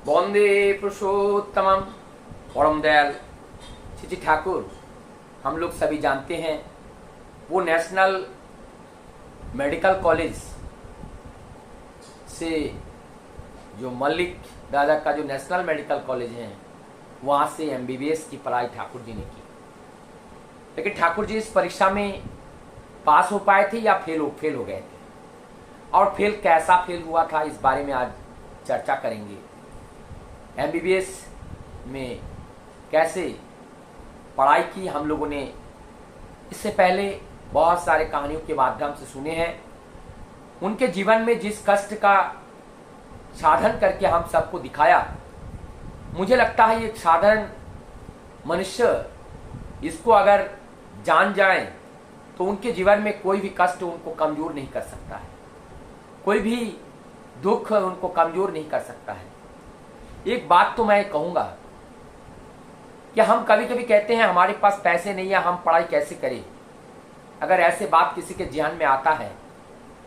वंदे पुरुषोत्तमम परम दयाल श्री ठाकुर। हम लोग सभी जानते हैं वो नेशनल मेडिकल कॉलेज से जो मलिक दादा का जो नेशनल मेडिकल कॉलेज है वहाँ से एमबीबीएस की पढ़ाई ठाकुर जी ने की। लेकिन ठाकुर जी इस परीक्षा में पास हो पाए थे या फेल हो गए थे, और फेल कैसा फेल हुआ था इस बारे में आज चर्चा करेंगे। एमबीबीएस में कैसे पढ़ाई की हम लोगों ने इससे पहले बहुत सारे कहानियों के माध्यम से सुने हैं। उनके जीवन में जिस कष्ट का साधन करके हम सबको दिखाया, मुझे लगता है एक साधारण मनुष्य इसको अगर जान जाए तो उनके जीवन में कोई भी कष्ट उनको कमजोर नहीं कर सकता है, कोई भी दुख उनको कमजोर नहीं कर सकता है। एक बात तो मैं कहूंगा कि हम कभी कभी कहते हैं हमारे पास पैसे नहीं है, हम पढ़ाई कैसे करें। अगर ऐसे बात किसी के ध्यान में आता है,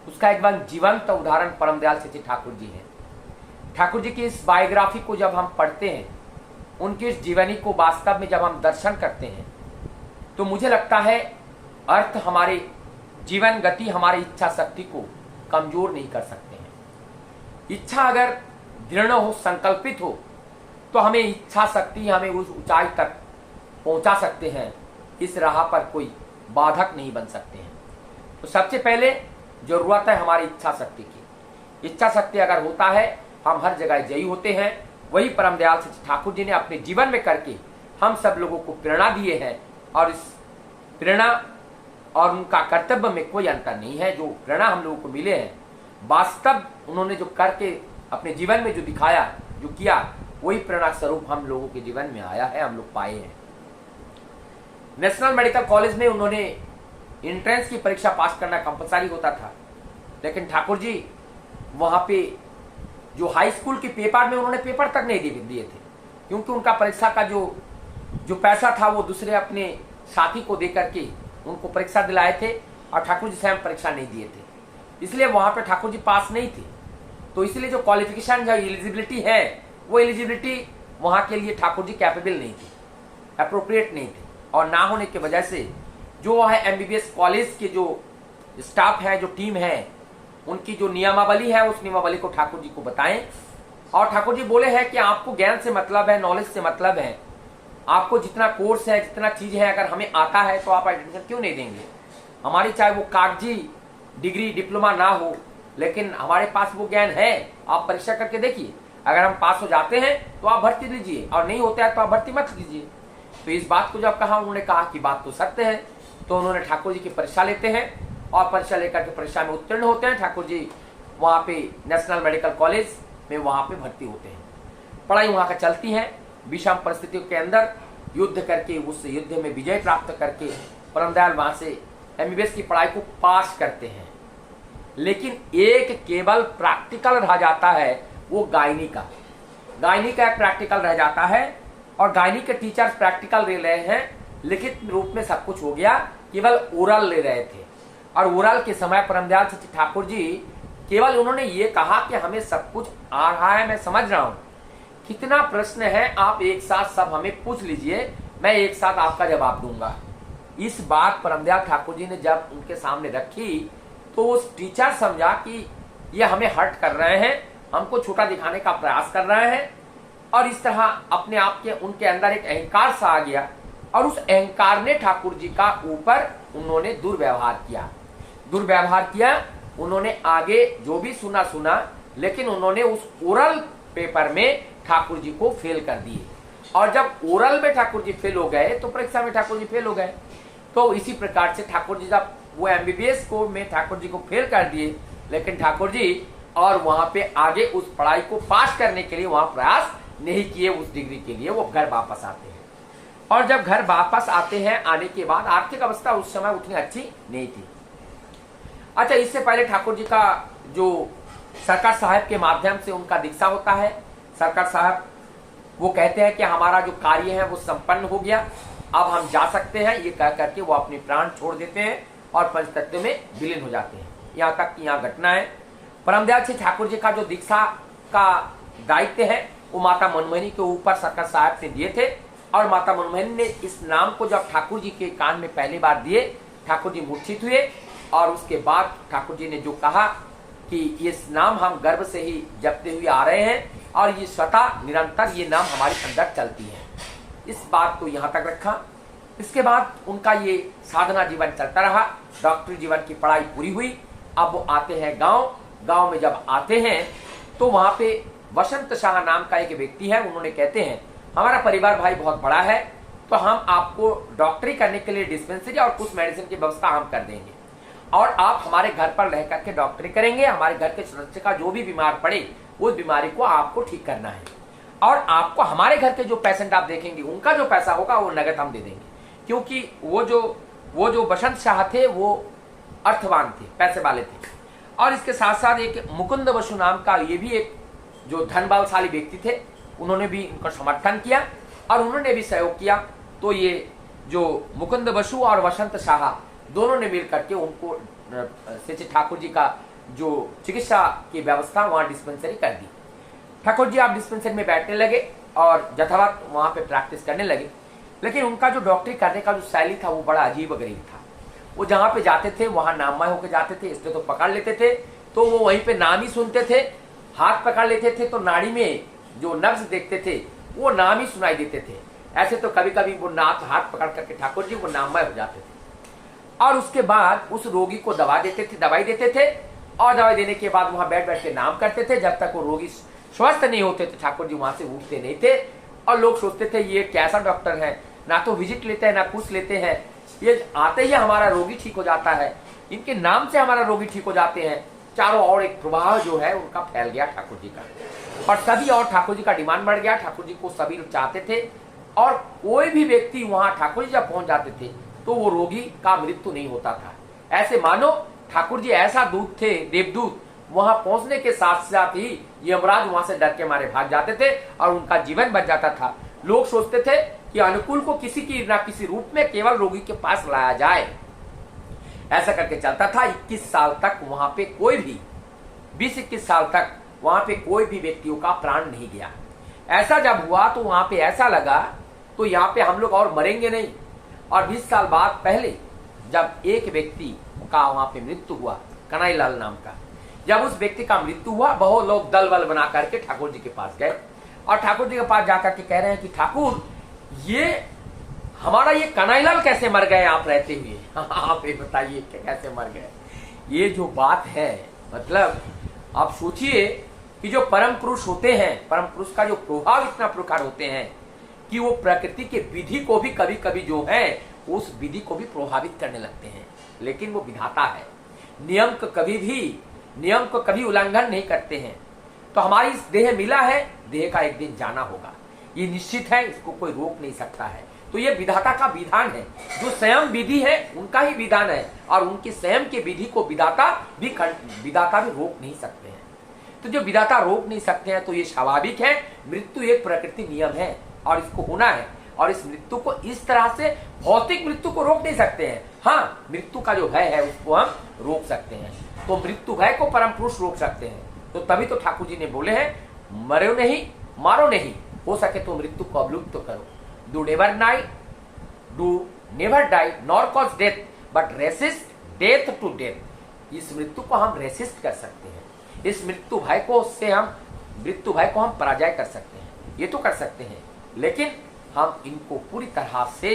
उसका एक बार जीवंत उदाहरण परम दयाल श्री ठाकुर जी है। ठाकुर जी की इस बायोग्राफी को जब हम पढ़ते हैं, उनकी इस जीवनी को वास्तव में जब हम दर्शन करते हैं, तो मुझे लगता है अर्थ हमारे जीवन गति हमारी इच्छा शक्ति को कमजोर नहीं कर सकते हैं। इच्छा अगर दृढ़ हो, संकल्पित हो, तो हमें इच्छा शक्ति हमें उस ऊंचाई तक पहुंचा सकते हैं। इस राह पर कोई बाधक नहीं बन सकते हैं। तो सबसे पहले जरूरत है हमारी इच्छा शक्ति की। इच्छा शक्ति अगर होता है, हम हर जगह जयी होते हैं। वही परम दयाल श्री ठाकुर जी ने अपने जीवन में करके हम सब लोगों को प्रेरणा दिए हैं, और इस प्रेरणा और उनका कर्तव्य में कोई अंतर नहीं है। जो प्रेरणा हम लोगों को मिले हैं, वास्तव उन्होंने जो करके अपने जीवन में जो दिखाया, जो किया, वही प्रेरणा स्वरूप हम लोगों के जीवन में आया है, हम लोग पाए हैं। नेशनल मेडिकल कॉलेज में उन्होंने एंट्रेंस की परीक्षा पास करना कंपलसरी होता था, लेकिन ठाकुर जी वहां पे जो हाई स्कूल के पेपर में उन्होंने पेपर तक नहीं दिए थे, क्योंकि उनका परीक्षा का जो पैसा था वो दूसरे अपने साथी को दे करके उनको परीक्षा दिलाए थे, और ठाकुर जी स्वयं परीक्षा नहीं दिए थे। इसलिए वहां पे ठाकुर जी पास नहीं थे। तो इसलिए जो क्वालिफिकेशन, जो एलिजिबिलिटी है, वो एलिजिबिलिटी वहां के लिए ठाकुर जी कैपेबल नहीं थी, अप्रोप्रिएट नहीं थे। और ना होने की वजह से जो है एमबीबीएस कॉलेज के जो स्टाफ है, जो टीम है, उनकी जो नियमावली है, उस नियमावली को ठाकुर जी को बताएं। और ठाकुर जी बोले हैं कि आपको ज्ञान से मतलब है, नॉलेज से मतलब है, आपको जितना कोर्स है, जितना चीज है, अगर हमें आता है तो आप एडमिशन क्यों नहीं देंगे। हमारी चाहे वो कागजी डिग्री डिप्लोमा ना हो, लेकिन हमारे पास वो ज्ञान है। आप परीक्षा करके देखिए, अगर हम पास हो जाते हैं तो आप भर्ती लीजिए, और नहीं होता है तो आप भर्ती मत लीजिए। तो इस बात को जब कहा, उन्होंने कहा कि बात तो सत्य है। तो उन्होंने ठाकुर जी की परीक्षा लेते हैं, और परीक्षा लेकर के परीक्षा में उत्तीर्ण होते हैं। ठाकुर जी वहाँ पे नेशनल मेडिकल कॉलेज में वहाँ पे भर्ती होते हैं। पढ़ाई वहाँ का चलती है। विषम परिस्थितियों के अंदर युद्ध करके, उस युद्ध में विजय प्राप्त करके परम दयाल वहाँ से एमबीबीएस की पढ़ाई को पास करते हैं। लेकिन एक केवल प्रैक्टिकल रह जाता है, वो गायनी का एक प्रैक्टिकल रह जाता है। और गायनी के टीचर्स प्रैक्टिकल ले रहे हैं, लिखित रूप में सब कुछ हो गया, केवल ओरल ले रहे थे। और ओरल के समय परम दयाल श्री ठाकुर जी केवल उन्होंने ये कहा कि हमें सब कुछ आ रहा है, मैं समझ रहा हूं, कितना प्रश्न है आप एक साथ सब हमें पूछ लीजिए, मैं एक साथ आपका जवाब दूंगा। इस बात परम दयाल ठाकुर जी ने जब उनके सामने रखी, तो उस टीचर समझा कि ये हमें हर्ट कर रहे हैं, हमको छोटा दिखाने का प्रयास कर रहे हैं। और इस तरह अपने आप के उनके अंदर एक अहंकार सा आ गया, और उस अहंकार ने ठाकुर जी का ऊपर उन्होंने दुर्व्यवहार किया। उन्होंने आगे जो भी सुना, लेकिन उन्होंने उस ओरल पेपर में ठाकुर जी को फेल कर दिए। और जब ओरल में ठाकुर जी फेल हो गए, तो परीक्षा में ठाकुर जी फेल हो गए। तो इसी प्रकार से ठाकुर जी जब वो एमबीबीएस को में ठाकुर जी को फेल कर दिए, लेकिन ठाकुर जी और वहां पे आगे उस पढ़ाई को पास करने के लिए वहां प्रयास नहीं किए। उस डिग्री के लिए वो घर वापस आते हैं। और जब घर वापस आते हैं, आने के बाद आर्थिक अवस्था उस समय उतनी अच्छी नहीं थी। अच्छा, इससे पहले ठाकुर जी का जो सरकार साहब के माध्यम से उनका दीक्षा होता है। सरकार साहब वो कहते हैं कि हमारा जो कार्य है वो संपन्न हो गया, अब हम जा सकते हैं। ये कह करके वो अपने प्राण छोड़ देते हैं और पंचतत्व में विलीन हो जाते हैं। यहाँ तक की यहाँ घटना है। परम दयाल श्री ठाकुर जी का जो दीक्षा का दायित्व है वो माता मनमोहिनी के ऊपर सरकार साहब ने दिए थे। और माता मनमोहिनी ने इस नाम को जब ठाकुर जी के कान में पहली बार दिए, ठाकुर जी मूर्छित हुए। और उसके बाद ठाकुर जी ने जो कहा कि इस नाम हम गर्भ से ही जपते हुए आ रहे हैं और ये स्वतः निरंतर ये नाम हमारे अंदर चलती है। इस बात को यहाँ तक रखा। इसके बाद उनका ये साधना जीवन चलता रहा, डॉक्टरी जीवन की पढ़ाई पूरी हुई। अब वो आते हैं गांव में जब आते हैं तो वहां पे वसंत शाह नाम का एक व्यक्ति है। उन्होंने कहते हैं हमारा परिवार भाई बहुत बड़ा है, तो हम आपको डॉक्टरी करने के लिए डिस्पेंसरी और कुछ मेडिसिन की व्यवस्था हम कर देंगे और आप हमारे घर पर रह करके डॉक्टरी करेंगे। हमारे घर के सदस्य का जो भी बीमार पड़े उस बीमारी को आपको ठीक करना है और आपको हमारे घर के जो पेशेंट आप देखेंगे उनका जो पैसा होगा वो नगद हम दे देंगे। क्योंकि वो जो बसंत शाह थे वो अर्थवान थे, पैसे वाले थे। और इसके साथ साथ एक मुकुंद बसु नाम का ये भी एक जो धन बलशाली व्यक्ति थे, उन्होंने भी उनका समर्थन किया और उन्होंने भी सहयोग किया। तो ये जो मुकुंद बसु और वसंत शाह दोनों ने मिल करके उनको श्री ठाकुर जी का जो चिकित्सा की व्यवस्था वहाँ डिस्पेंसरी कर दी। ठाकुर जी आप डिस्पेंसरी में बैठने लगे और यथावत वहाँ पे प्रैक्टिस करने लगे। लेकिन उनका जो डॉक्टरी करने का जो शैली था वो बड़ा अजीब गरीब था। वो जहाँ पे जाते थे वहाँ नाममय होकर जाते थे, इसलिए तो पकड़ लेते थे तो वो वहीं पे नाम ही सुनते थे, हाथ पकड़ लेते थे तो नाड़ी में जो नब्ज देखते थे वो नाम ही सुनाई देते थे। ऐसे तो कभी कभी वो हाथ पकड़ करके ठाकुर जी वो नाममय हो जाते थे। और उसके बाद उस रोगी को दवाई देते थे और दवाई देने के बाद वहां बैठ के नाम करते थे। जब तक वो रोगी स्वस्थ नहीं होते थे ठाकुर जी वहां से उठते नहीं थे। और लोग सोचते थे ये कैसा डॉक्टर है, ना तो विजिट लेते हैं ना कुछ लेते हैं, ये आते ही हमारा रोगी ठीक हो जाता है, इनके नाम से हमारा रोगी ठीक हो जाते हैं। चारों ओर एक प्रभाव जो है उनका फैल गया ठाकुर जी का और सभी और ठाकुर जी का डिमांड बढ़ गया। ठाकुर जी को सभी लोग चाहते थे और कोई भी व्यक्ति वहां ठाकुर जी जब पहुंच जाते थे तो वो रोगी का मृत्यु नहीं होता था। ऐसे मानो ठाकुर जी ऐसा दूत थे, देवदूत, वहां पहुंचने के साथ साथ ही यमराज वहां से डर के मारे भाग जाते थे और उनका जीवन बच जाता था। लोग सोचते थे कि अनुकूल को किसी की ना किसी रूप में केवल रोगी के पास लाया जाए। ऐसा करके चलता था। 21 साल तक वहां पे कोई भी 20-21 साल तक वहां पे कोई भी व्यक्तियों का प्राण नहीं गया। ऐसा जब हुआ तो वहां पे ऐसा लगा तो यहाँ पे हम लोग और मरेंगे नहीं। और 20 साल बाद पहले जब एक व्यक्ति का वहां पे मृत्यु हुआ, कन्हैयालाल नाम का, जब उस व्यक्ति का मृत्यु हुआ बहुत लोग दल बल बना करके ठाकुर जी के पास गए और ठाकुर जी के पास जाकर के कह रहे हैं कि ठाकुर ये हमारा ये कन्हैयालाल कैसे मर गए आप रहते हुए, आप ये बताइए कैसे मर गए। ये जो बात है मतलब आप सोचिए कि जो परम पुरुष होते हैं, परम पुरुष का जो प्रभाव इतना प्रकार होते हैं कि वो प्रकृति के विधि को भी कभी कभी जो है उस विधि को भी प्रभावित करने लगते हैं। लेकिन वो विधाता है, नियम को कभी उल्लंघन नहीं करते हैं। तो हमारी इस देह मिला है, देह का एक दिन जाना होगा, ये निश्चित है, इसको कोई रोक नहीं सकता है। तो ये विधाता का विधान है, जो स्वयं विधि है उनका ही विधान है और उनके स्वयं के विधि को विधाता भी रोक नहीं सकते हैं। तो जो विधाता रोक नहीं सकते हैं तो ये स्वाभाविक है। मृत्यु एक प्रकृति नियम है और इसको होना है और इस मृत्यु को इस तरह से भौतिक मृत्यु को रोक नहीं सकते हैं। हाँ, मृत्यु का जो भय है उसको हम रोक सकते हैं। तो मृत्यु भय को परम पुरुष रोक सकते हैं। तो तभी तो ठाकुर जी ने बोले हैं मरो नहीं मारो नहीं, हो सके तो मृत्यु को अवलुप्त तो करो। Do never die nor cause death but resist death to death. इस मृत्यु को हम रेसिस्ट कर सकते हैं, इस मृत्यु भय को हम पराजय कर सकते हैं, ये तो कर सकते हैं। लेकिन हम इनको पूरी तरह से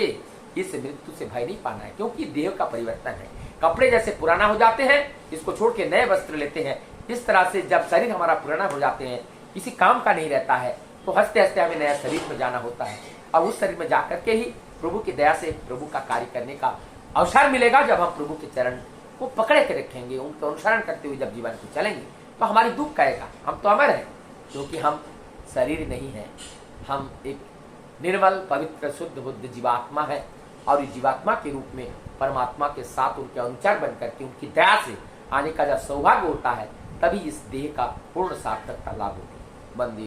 इस मृत्यु से भय नहीं पाना है, क्योंकि देह का परिवर्तन है। कपड़े जैसे पुराना हो जाते हैं, इसको छोड़ के नए वस्त्र लेते हैं, इस तरह से जब शरीर हमारा पुराना हो जाते हैं, किसी काम का नहीं रहता है, तो हंसते हंसते हमें नया शरीर में जाना होता है और उस शरीर में जाकर के ही प्रभु की दया से प्रभु का कार्य करने का अवसर मिलेगा। जब हम प्रभु के चरण को पकड़े के रखेंगे, उनका अनुसरण करते हुए जब जीवन को चलेंगे तो हमारी दुख कहेगा हम तो अमर हैं, क्योंकि हम शरीर नहीं है, हम एक निर्मल पवित्र शुद्ध बुद्ध जीवात्मा है और इस जीवात्मा के रूप में परमात्मा के साथ उनके अनुचर बनकर के उनकी दया से आने का जब सौभाग्य होता है तभी इस देह का पूर्ण सार्थकता लाभ होती है। बंदी